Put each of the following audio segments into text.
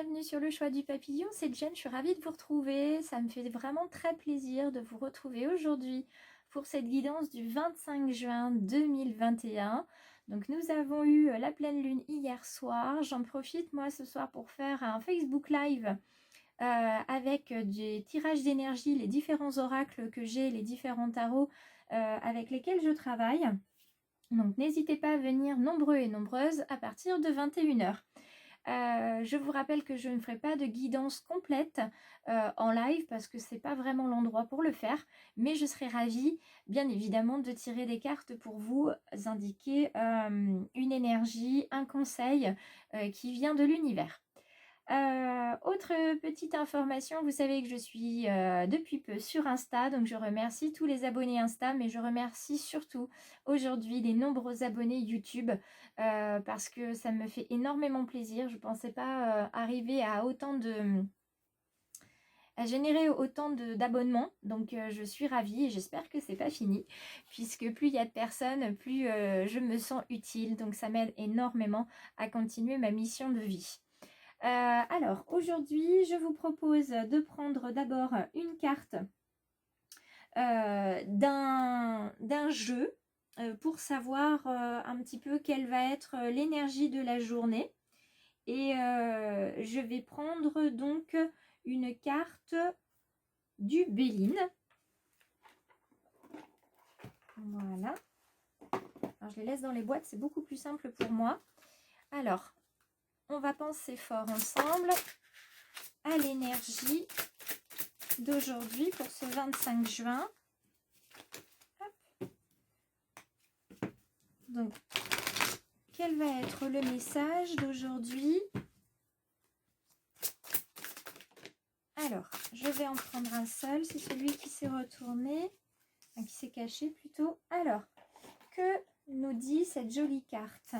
bienvenue sur le choix du papillon, c'est Jen, je suis ravie de vous retrouver, ça me fait vraiment très plaisir de vous retrouver aujourd'hui pour cette guidance du 25 juin 2021. Donc nous avons eu la pleine lune hier soir, j'en profite moi ce soir pour faire un Facebook Live avec des tirages d'énergie, les différents oracles que j'ai, les différents tarots avec lesquels je travaille. Donc n'hésitez pas à venir nombreux et nombreuses à partir de 21 h. Je vous rappelle que je ne ferai pas de guidance complète en live parce que c'est pas vraiment l'endroit pour le faire, mais je serai ravie bien évidemment de tirer des cartes pour vous indiquer une énergie, un conseil qui vient de l'univers. Autre petite information, vous savez que je suis depuis peu sur Insta, donc je remercie tous les abonnés Insta, mais je remercie surtout aujourd'hui les nombreux abonnés YouTube parce que ça me fait énormément plaisir. Je ne pensais pas arriver à générer autant d'abonnements, donc je suis ravie et j'espère que c'est pas fini, puisque plus il y a de personnes, plus je me sens utile, donc ça m'aide énormément à continuer ma mission de vie. Alors aujourd'hui je vous propose de prendre d'abord une carte d'un jeu pour savoir un petit peu quelle va être l'énergie de la journée, et je vais prendre donc une carte du Béline. Voilà, alors je les laisse dans les boîtes, c'est beaucoup plus simple pour moi. Alors on va penser fort ensemble à l'énergie d'aujourd'hui pour ce 25 juin. Hop. Donc, quel va être le message d'aujourd'hui? Alors, je vais en prendre un seul, c'est celui qui s'est retourné, qui s'est caché plutôt. Alors, que nous dit cette jolie carte?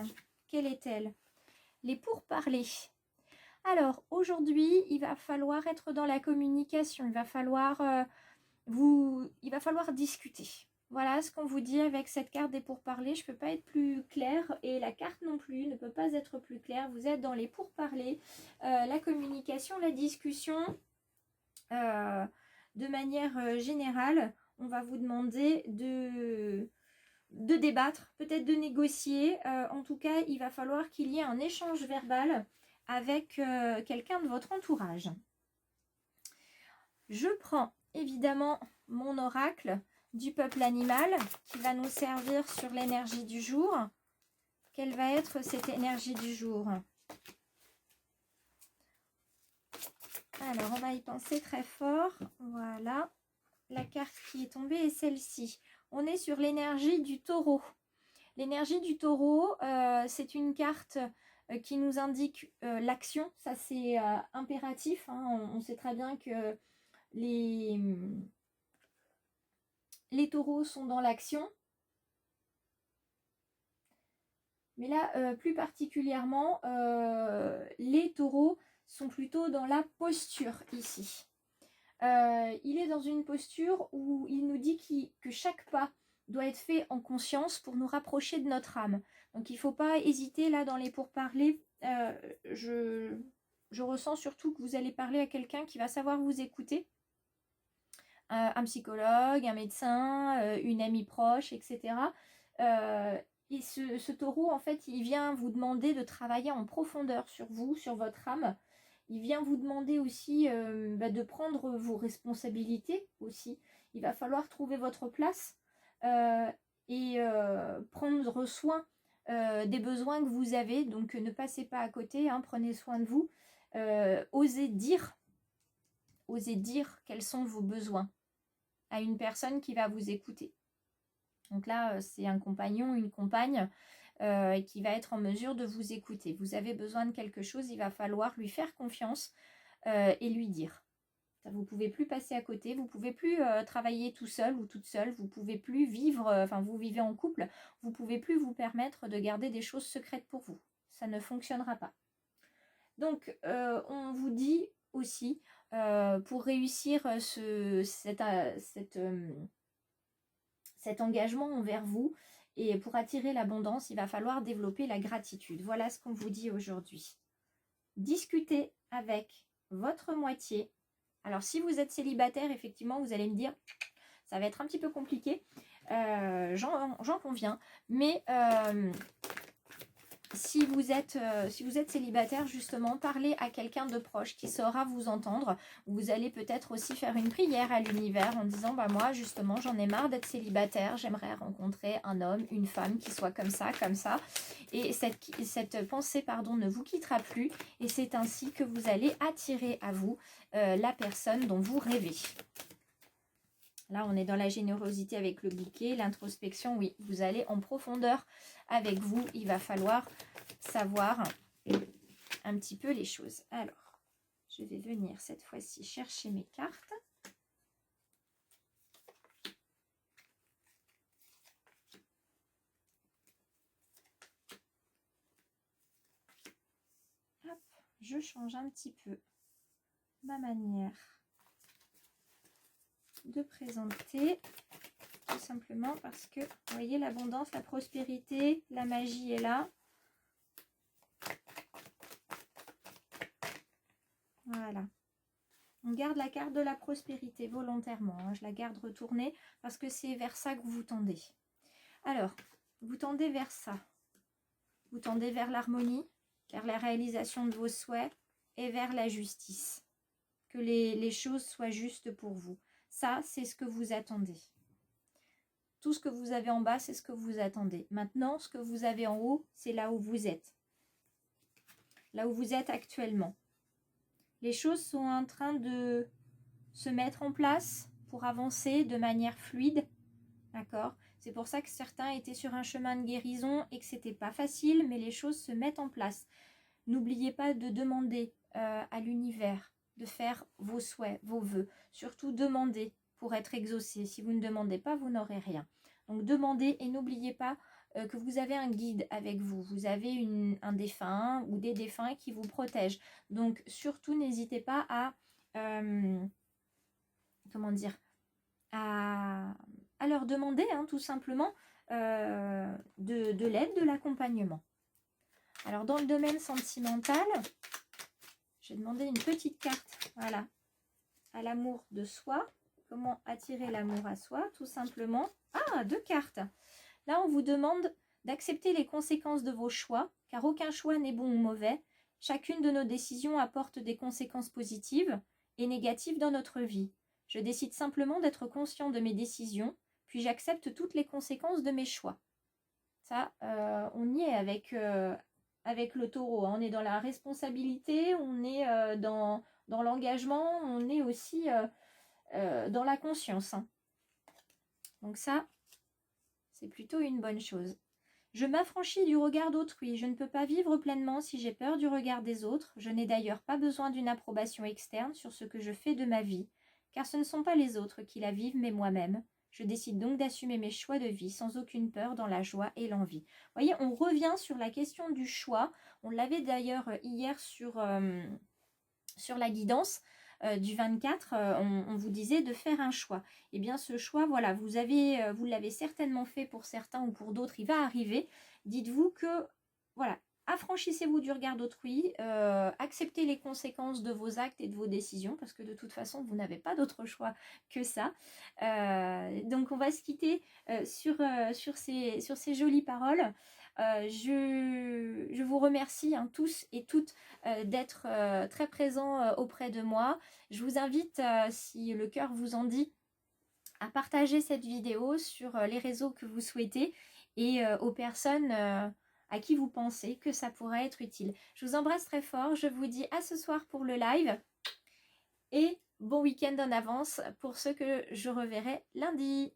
Quelle est-elle? Les pourparlers. Alors, aujourd'hui, il va falloir être dans la communication, il va falloir discuter. Voilà ce qu'on vous dit avec cette carte des pourparlers. Je ne peux pas être plus claire et la carte non plus ne peut pas être plus claire. Vous êtes dans les pourparlers, la communication, la discussion. De manière générale, on va vous demander de débattre, peut-être de négocier. En tout cas, il va falloir qu'il y ait un échange verbal avec quelqu'un de votre entourage. Je prends évidemment mon oracle du peuple animal qui va nous servir sur l'énergie du jour. Quelle va être cette énergie du jour? Alors, on va y penser très fort. Voilà. La carte qui est tombée est celle-ci. On est sur l'énergie du taureau. L'énergie du taureau, c'est une carte qui nous indique l'action. Ça, c'est impératif. Hein. On sait très bien que les taureaux sont dans l'action. Mais là, plus particulièrement, les taureaux sont plutôt dans la posture ici. Il est dans une posture où il nous dit que chaque pas doit être fait en conscience pour nous rapprocher de notre âme. Donc il ne faut pas hésiter là dans les pourparlers. Je ressens surtout que vous allez parler à quelqu'un qui va savoir vous écouter. Un psychologue, un médecin, une amie proche, etc. Et ce taureau, en fait, il vient vous demander de travailler en profondeur sur vous, sur votre âme. Il vient vous demander aussi de prendre vos responsabilités aussi. Il va falloir trouver votre place et prendre soin des besoins que vous avez. Donc ne passez pas à côté, hein, prenez soin de vous. Osez dire quels sont vos besoins à une personne qui va vous écouter. Donc là, c'est un compagnon, une compagne qui va être en mesure de vous écouter. Vous avez besoin de quelque chose, il va falloir lui faire confiance et lui dire. Vous ne pouvez plus passer à côté, vous ne pouvez plus travailler tout seul ou toute seule, vous ne pouvez plus vivre, vous vivez en couple, vous ne pouvez plus vous permettre de garder des choses secrètes pour vous. Ça ne fonctionnera pas. Donc, on vous dit aussi, pour réussir cet engagement envers vous et pour attirer l'abondance, il va falloir développer la gratitude. Voilà ce qu'on vous dit aujourd'hui. Discutez avec votre moitié. Alors, si vous êtes célibataire, effectivement, vous allez me dire, ça va être un petit peu compliqué, j'en conviens, mais si vous êtes célibataire, justement, parlez à quelqu'un de proche qui saura vous entendre. Vous allez peut-être aussi faire une prière à l'univers en disant, bah moi, justement, j'en ai marre d'être célibataire, j'aimerais rencontrer un homme, une femme qui soit comme ça. Et cette pensée, pardon, ne vous quittera plus. Et c'est ainsi que vous allez attirer à vous la personne dont vous rêvez. Là, on est dans la générosité avec le bouquet, l'introspection, oui, vous allez en profondeur avec vous. Il va falloir savoir un petit peu les choses. Alors, je vais venir cette fois-ci chercher mes cartes. Hop, je change un petit peu ma manière de présenter, tout simplement parce que, vous voyez, l'abondance, la prospérité, la magie est là. Voilà. On garde la carte de la prospérité volontairement, hein. Je la garde retournée parce que c'est vers ça que vous tendez. Alors, vous tendez vers ça. Vous tendez vers l'harmonie, vers la réalisation de vos souhaits et vers la justice. Que les choses soient justes pour vous. Ça, c'est ce que vous attendez. Tout ce que vous avez en bas, c'est ce que vous attendez. Maintenant, ce que vous avez en haut, c'est là où vous êtes. Là où vous êtes actuellement. Les choses sont en train de se mettre en place pour avancer de manière fluide. D'accord ? C'est pour ça que certains étaient sur un chemin de guérison et que c'était pas facile, mais les choses se mettent en place. N'oubliez pas de demander à l'univers de faire vos souhaits, vos vœux. Surtout demandez pour être exaucé. Si vous ne demandez pas, vous n'aurez rien. Donc demandez et n'oubliez pas que vous avez un guide avec vous. Vous avez un défunt ou des défunts qui vous protègent. Donc surtout n'hésitez pas à comment dire, à leur demander hein, tout simplement de l'aide, de l'accompagnement. Alors dans le domaine sentimental, j'ai demandé une petite carte, voilà, à l'amour de soi. Comment attirer l'amour à soi, tout simplement. Ah, 2 cartes. Là, on vous demande d'accepter les conséquences de vos choix, car aucun choix n'est bon ou mauvais. Chacune de nos décisions apporte des conséquences positives et négatives dans notre vie. Je décide simplement d'être conscient de mes décisions, puis j'accepte toutes les conséquences de mes choix. Ça, on y est avec le taureau. Hein. On est dans la responsabilité, on est dans l'engagement, on est aussi dans la conscience. Hein. Donc ça, c'est plutôt une bonne chose. Je m'affranchis du regard d'autrui. Je ne peux pas vivre pleinement si j'ai peur du regard des autres. Je n'ai d'ailleurs pas besoin d'une approbation externe sur ce que je fais de ma vie, car ce ne sont pas les autres qui la vivent, mais moi-même. Je décide donc d'assumer mes choix de vie sans aucune peur, dans la joie et l'envie. Vous voyez, on revient sur la question du choix. On l'avait d'ailleurs hier sur la guidance du 24. On vous disait de faire un choix. Et bien ce choix, voilà, vous l'avez certainement fait pour certains ou pour d'autres, il va arriver. Dites-vous que, voilà, affranchissez-vous du regard d'autrui, acceptez les conséquences de vos actes et de vos décisions, parce que de toute façon, vous n'avez pas d'autre choix que ça. Donc, on va se quitter sur ces jolies paroles. Je vous remercie hein, tous et toutes d'être très présents auprès de moi. Je vous invite, si le cœur vous en dit, à partager cette vidéo sur les réseaux que vous souhaitez et aux personnes à qui vous pensez que ça pourrait être utile. Je vous embrasse très fort. Je vous dis à ce soir pour le live et bon week-end en avance pour ceux que je reverrai lundi.